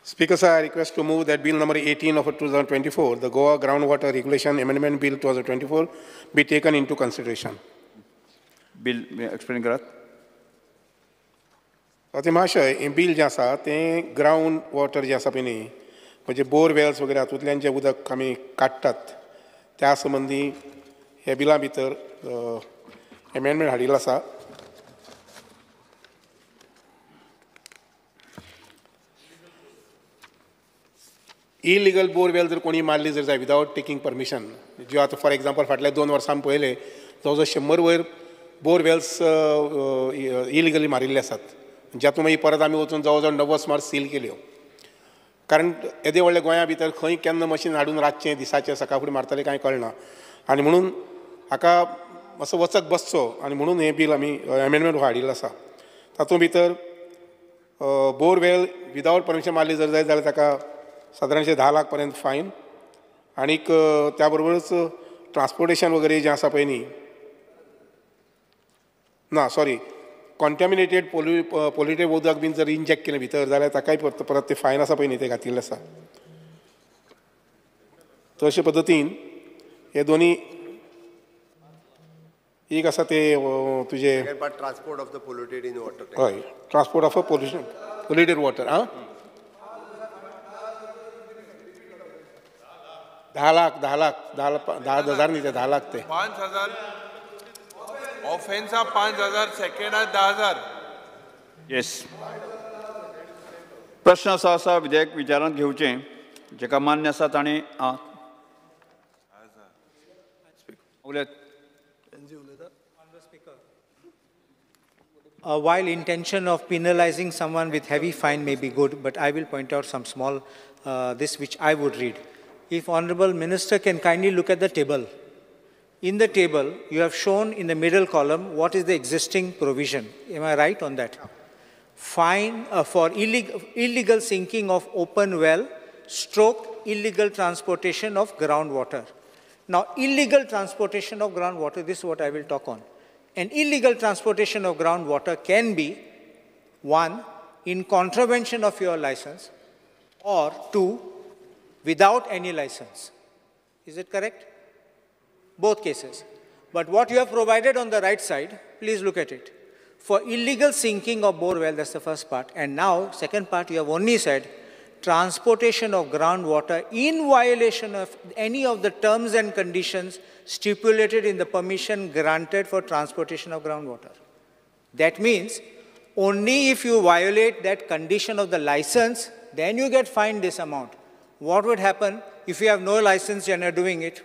Speaker, sir, I request to move that Bill number 18 of 2024, the Goa Groundwater Regulation Amendment Bill 2024, be taken into consideration. Bill, explain करा. आता महाशय हे bill जे आसा तें ground water जे आसा पळय न्ही म्हणजे बोरवेल्स वगैरे हातूंतल्यान जे उदक आमी काडटात त्या संबंधी हे बिला भितर एमेंडमेंट हाडिल्लो आसा. इलिगल बोरवेल जर कोणी मारली जर जाय विदाउट टेकिंग परमिशन, ज्यो आतां फॉर एग्जांपल फाटल्या 2 वर्सां पयले जवळ 100 वयर बोरवेल्स इलिगली मारिल्ले आसात, ज्यातून मागीर परत आमी वचून जवळ 90 सुमार सील केल्यो. कारण येदे व्हडल्या गोंया भितर खंय केन्ना मशीन हाडून रातचें दिसाचें सकाळ फुडें मारतले कांय कळना, आनी म्हणून हाका मातसो वचक बसचो आनी म्हणून हें बील आमी एमेंडमेंट हाडिल्लो आसा. तातूंत भितर बोरवेल विदाउट परमिशन मारली जर जाय जाल्यार ताका सादारणशे 10 लाख पर्यंत फायन, आनीक त्या बरोबरच ट्रान्सपोर्टेशन वगैरे जें आसा पळय न्ही, ना सॉरी कॉन्टॅमिनेटेड पोल्युटेड उदक बीन जर इंजेक्ट केलें भितर जाल्यार ताकाय परत ते फायन आसा पळय न्ही ते घातिल्लें आसा. तशे पद्दतीन हे दोनी एक आसा ते तुजे transport of the polluted in water. हय, ट्रान्सपोर्ट ऑफ पोल्युटेड वॉटर. 10 हजार न्ही ते 10 लाख ते 5,000 ऑफेन्सा 5,000 सेकंडात 10,000. येस. प्रश्न असो आसा विधेयक विचारांत घेवचें जेका मान्य आसा ताणें उलयत. While intention of penalizing someone with heavy fine may be good, but I will point out some small this which I would read. If Honorable Minister can kindly look at the table. In the table, you have shown in the middle column what is the existing provision. Am I right on that? Fine for illegal sinking of open well, stroke illegal transportation of groundwater. Now, illegal transportation of groundwater, this is what I will talk on. An illegal transportation of groundwater can be, 1, in contravention of your license, or 2, without any license. Is it correct? Both cases. But what you have provided on the right side, please look at it. For illegal sinking of bore well, that's the first part. And now, second part, you have only said, transportation of groundwater in violation of any of the terms and conditions stipulated in the permission granted for transportation of groundwater. That means, only if you violate that condition of the license, then you get fined this amount. What would happen if you have no license and are doing it?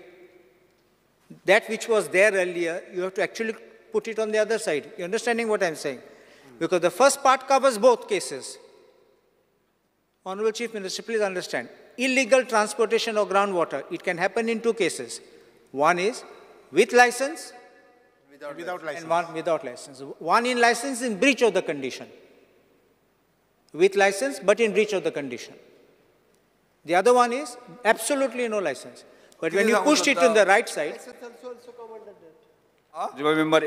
That which was there earlier, you have to actually put it on the other side. You're understanding what I'm saying? Because the first part covers both cases. Honorable Chief Minister, please understand. Illegal transportation of groundwater, it can happen in 2 cases. One is with license, without license. And one without license. One in license in breach of the condition. With license, but in breach of the condition. The other one is absolutely no license. But when you pushed it on the right side... member,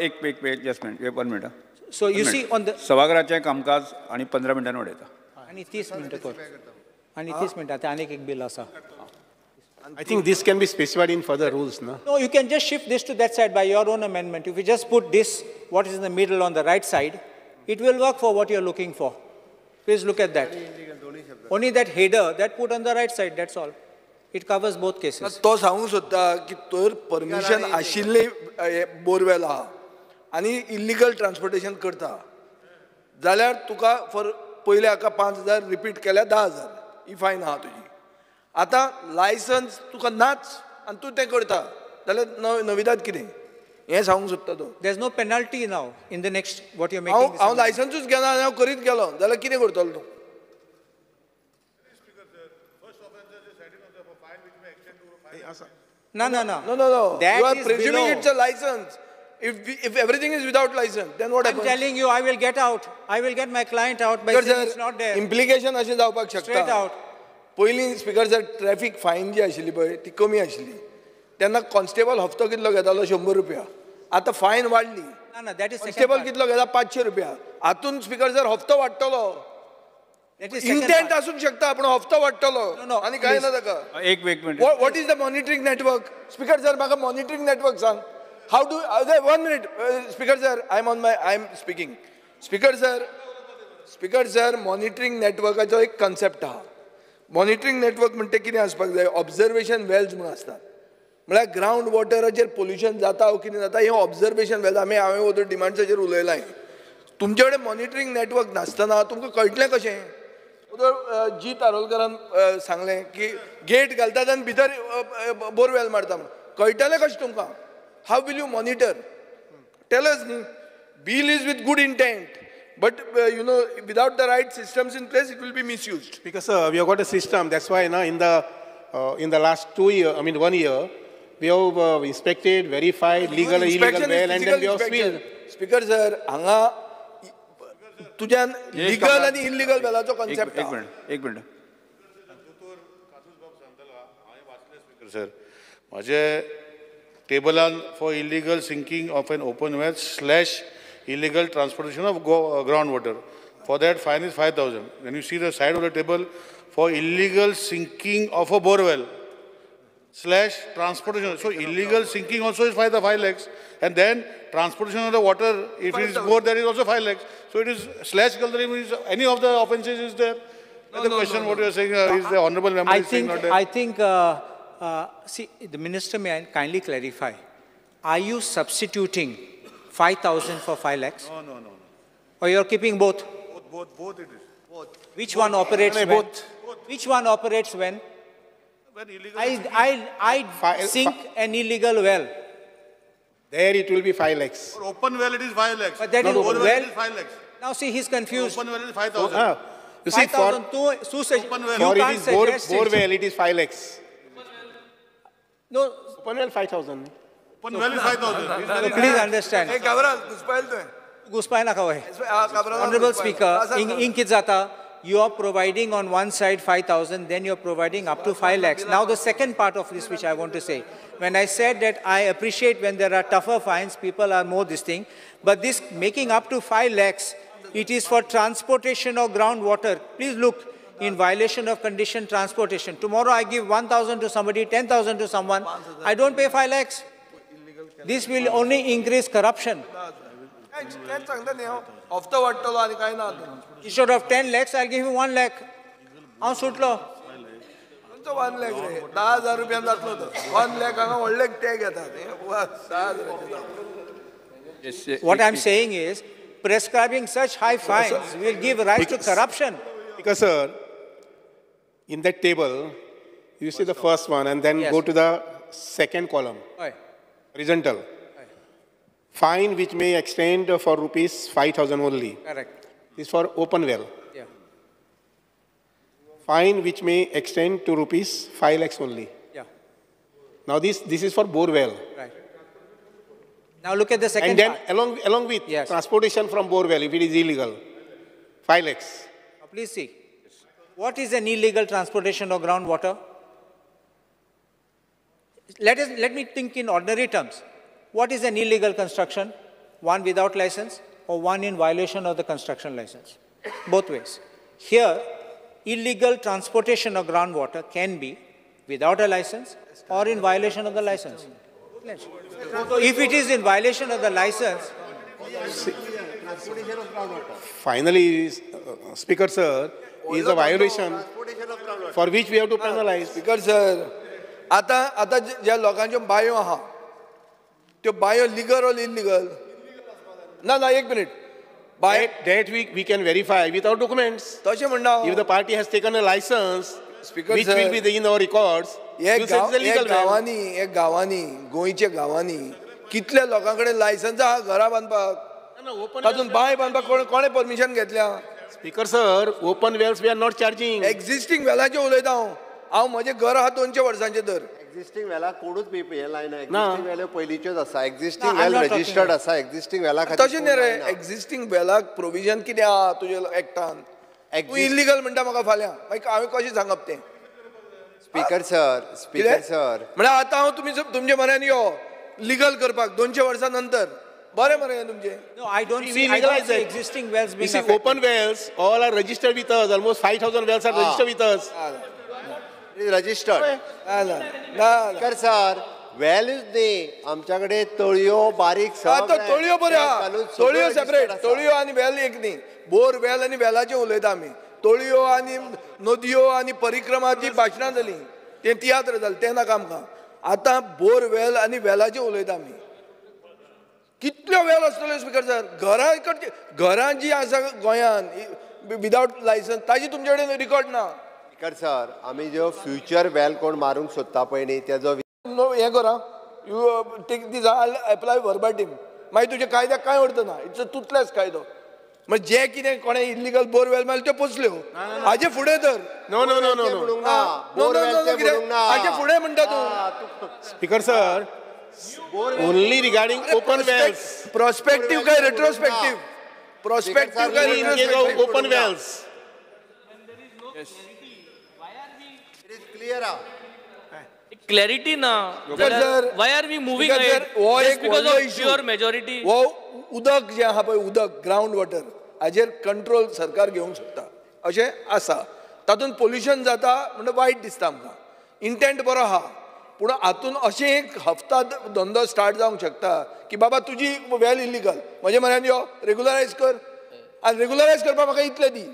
just a minute, 1 minute. So you see on the... सभागृहाचे कामकाज आणि 15 मिनिटांनी वाडयता. आणि 30 मिनिटं कर. आणि 30 मिनिटात अनेक एक बिल असा. I think this can be specified in further rules, no? No, you can just shift this to that side by your own amendment. If you just put this, what is in the middle on the right side, it will work for what you're looking for. Please look at that. Only that header, that put on the right side, that's all. It covers both cases. तो सांगू सोदता की तर permission आशिल्ले borewell आहा आनी illegal transportation करता जाल्यार तुका फॉर पयले हाका 5,000 रिपीट केल्यार 10,000 ही फायन आहा तुजी. आतां लायसन्स तुका नाच आनी तूं तें करता जाल्यार नविदाद कितें हें सांगूंक सोदता तो. There's no penalty now in the next what you're making. हांव लायसन्सूच घेना आनी हांव करीत गेलो जाल्यार कितें करतलो तूं? No. No. That you are is presuming below. it's a license. If everything is without license, then what happens? I'm telling you, I will get out. I will get my client out by saying it's not there. Implication अशें जावपाक शकता. Straight out. पयलीं speaker sir traffic fine जी आशिल्ली पळय ती कमी आशिल्ली तेन्ना कॉन्स्टेबल हप्तो कितलो घेतालो 100 रुपया. आतां फायन वाडली. No, that is कॉन्स्टेबल कितलो घेता 500 रुपया. हातून स्पीकर सर हप्तो वाडटलो That is second intent part. आसूंक शकता आपण हफ्तो वाडटलो no, आनी काय ना please. ताका एक minute what is the monitoring network speaker sir म्हाका मॉनिटरिंग नेटवर्क सांग how do 1 minute speaker sir I am speaking speaker sir monitoring नेटवर्काचो एक कन्सेप्ट आहा मॉनिटरिंग नेटवर्क म्हणटा कितें आसपाक जाय ऑब्जर्वेशन वेल्स म्हणून आसतात म्हळ्यार ग्रावंड वॉटराचेर पोल्युशन जाता वो कितें जाता हें ऑब्जर्वेशन वेल्स हांवें वोदर डिमांड्साचेर उलयलां तुमचे कडेन मॉनिटरिंग नेटवर्क नासतना तुमकां कळटलें कशें जी तारोलकरान सांगलें की गेट घालतात आनी भितर बोरवेल मारता कळटलें कशें तुमकां how will you monitor tell us न्ही bill is with good intent but without the right systems in place it will be misused Because we have got a system. That's why now in the last 2 years, 1 year, we have inspected, verified legal and illegal Inspection is well, and then we physical have inspection. sealed. Speaker sir हांगा तुज्यान legal आनी illegal वेलाचो एक concept minute sir माझे टेबलान for illegal sinking of an open well / illegal transportation of groundwater. For that, fine is 5,000. When you see the side of the table, for illegal sinking of a borewell / transportation. So illegal sinking also is 5 lakhs, and then transportation of the water, if it is more, that is also 5 lakhs. So it is / Galdari means any of the offences is there. The question what you are saying is the honourable member is saying not there. I think, see, the minister may kindly clarify. Are you substituting 5,000 for 5 lakhs? No. Or you're keeping both? Both it is. Which one operates when? both. Which one operates when? When illegal I sink an illegal well. There it will be 5 lakhs. for open well it is 5 lakhs. But that is Bore well well. it is 5 lakhs. Now see, he's confused. Open well is 5,000. You see, for 5,000 Open well. you it can't is suggest it. borewell, it is 5 lakhs. No, Open well, 5,000. Open well is 5,000. It's very please understand. हे काबराल घुसपायल तुवें Guspay naka hoy. Cabral Honorable Speaker, in Kidzata, you are providing on one side 5,000, then you're providing up to 5 lakhs. Now the second part of this which I want to say, when I said that I appreciate when there are tougher fines, people are more this thing, but this making up to 5 lakhs, it is for transportation of groundwater. Please look, in violation of condition transportation. Tomorrow I give 1,000 to somebody, 10,000 to someone, I don't pay 5 lakhs. This will only increase corruption. तेच सांगता न्ही हांव हफ्तो वाडटलो आनी काय ना Instead of 10 lakhs, I'll give you 1 lakh. हांव सुटलो. खंयचो 1 लाख रे 10,000 रुपयान जातलो तो 1 लाख हांगा व्हडले टॅग येतात 10,000 What I'm saying is, prescribing such high fines will give rise to corruption. Because, sir, in that table, you see the first one and then Yes. go to the second column, Oi. horizontal. Fine which may extend for rupees 5,000 only. Correct. This is for open well. Yeah. Fine which may extend to rupees 5 lakhs only. Yeah. Now this is for bore well. Right. Now look at the second And then part. along with Yes. transportation from bore well, if it is illegal, 5 lakhs. Now please see. What is an illegal transportation of groundwater? Let me think in ordinary terms. What is an illegal construction? One without license or one in violation of the construction license? Both ways. Here, illegal transportation of groundwater can be without a license or in violation of the license. So if it is in violation of the license, Finally, Speaker sir, is a violation for which we have to penalize. Speaker sir आता ज्या लोकांच्यो bio आहा त्यो bio legal और illegal ना एक minute बाय That we can verify without documents. तशें म्हणना If the party has taken a license, Speaker which sir, will be in our records, you say it's a legal well. गांवांनी गोंयच्या गांवांनी कितल्या लोकां कडेन लायसन्स आहा घरा बांदपाक तातूंत बांय बांदपाक कोणें परमिशन घेतल्या Speaker sir, open wells we are not charging. Existing वेलाचें उलयता हांव म्हजें घर आहा 200 वर्सांचें तर एक्झिस्टिंग वेला कोणूच बी हे लायना ना. एक्झिस्टिंग वेल्यो पयलींच्योच आसा No, existing I'm well not talking registered about- आसा एक्झिस्टिंग वेला खातीर तशें न्ही रे एक्झिस्टींग वेलाक प्रोविजन कितें आहा तुज्या एक्टान तूं इल्लीगल म्हणटा म्हाका फाल्यां मागीर हांवें कशें सांगप तें स्पीकर सर म्हणजे आतां हांव तुमचे म्हऱ्यान यो लिगल करपाक 200 वर्सां नंतर बरें मरे तुमचें. No, I don't We see, I don't legalize see it. existing wells You being see, affected. open wells, all are registered with us. Almost 5,000 wells are registered with us. Registered ना speaker sir values न्ही आमच्याकडे तळयो बारीक आता तळयो बऱ्यो आहा. घालून सगळें तळयो registered separate, आसा. तळयो आनी वेल एक न्ही. बोर वेल आनी वेलाचें उलयता आमी. तळयो आनी नदयो आनी परिक्रमाची भाशणां जालीं तें तियात्र जालें तें नाका आमकां. आतां बोर वेल आनी वेलाचें उलयता आमी. कितल्यो वेल आसतल्यो स्पिकर सर, घरां जी आसा गोंयान विदाउट लायसन्स ताजी तुमचे कडेन रिकॉर्ड ना. स्पीकर सर आमी ज्यो फ्युचर वेल कोण मारूंक सोदता पळय न्ही तेजो हें करा, यू टेक दीस एप्लाय वर्बाटीम. मागीर तुज्या कायद्याक कांय अर्थ ना. इट्स अ टुथलेस कायदो. म्हणजे जे कितें कोणें इल्लीगल बोरवेल मारले त्यो पोसल्यो हाजे फुडें तर No, no, no, no, no. म्हणूंक ना बोरवेलचें म्हणूंक ना हाजे फुडें म्हणटा तूं. Speaker sir, only regarding open wells. Prospective काय रेट्रोस्पेक्टिव्ह? प्रॉस्पेक्टिव्ह काय Only in case retrospective? of open wells. Clear आहा. क्लॅरिटी ना. Sir, why are we moving because ahead sir, हो एक बिकॉज व्हडलो ऑफ issue. Pure majority. वो उदक जें आहा पळय उदक ग्रावंड वॉटर हाजेर कंट्रोल सरकार घेवंक शकता अशें आसा. तातूंत पोल्युशन जाता म्हणजे वायट दिसता आमकां. इंटेंट बरो आहा पूण हातून अशें एक हफ्ता धंदो स्टार्ट जावंक शकता की बाबा तुजी वेल इल्लीगल म्हजे म्हऱ्यान यो रेगुलरायज कर आनी रेगुलरायज करपाक म्हाका इतलें दी.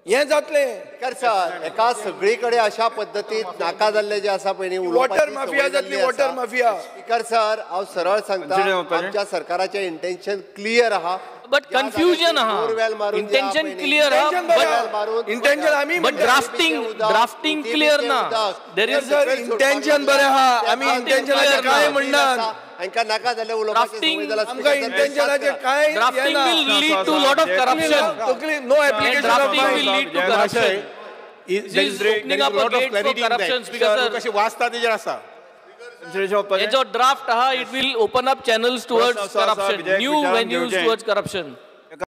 हें जातलें. स्पीकर सर एका सगळी कडेन अशा पद्दतीन नाका जाल्ले जे आसा पळय न्ही वॉटर माफिया जातली, वॉटर माफिया. स्पीकर सर हांव सरळ सांगता आमच्या सरकाराचें इंटेन्शन क्लियर आहा. बट कन्फ्युजन बोरवेल आहा. मारून इंटेन्शन क्लियर Intention बरें आहा. आहा. मारून इंटेन्शन आमी बट ड्राफ्टिंग क्लियर ना. देर इज सर इंटेन्शन बरें आहा. आमी इंटेन्शनाचें कांय म्हणनात. हांकां नाका जाल्ले उलोवपाचें संवय जाल्यार आमकां इंटेन्शनाचें कांय drafting will lead to lot of corruption. No application drafting will lead to corruption. There is opening up a lot of gate for clarity in corruption, that. Speaker sir. कशी वाचता तेजेर आसा. हेजो ड्राफ्ट आहा, it will open up channels towards corruption, new venues towards corruption.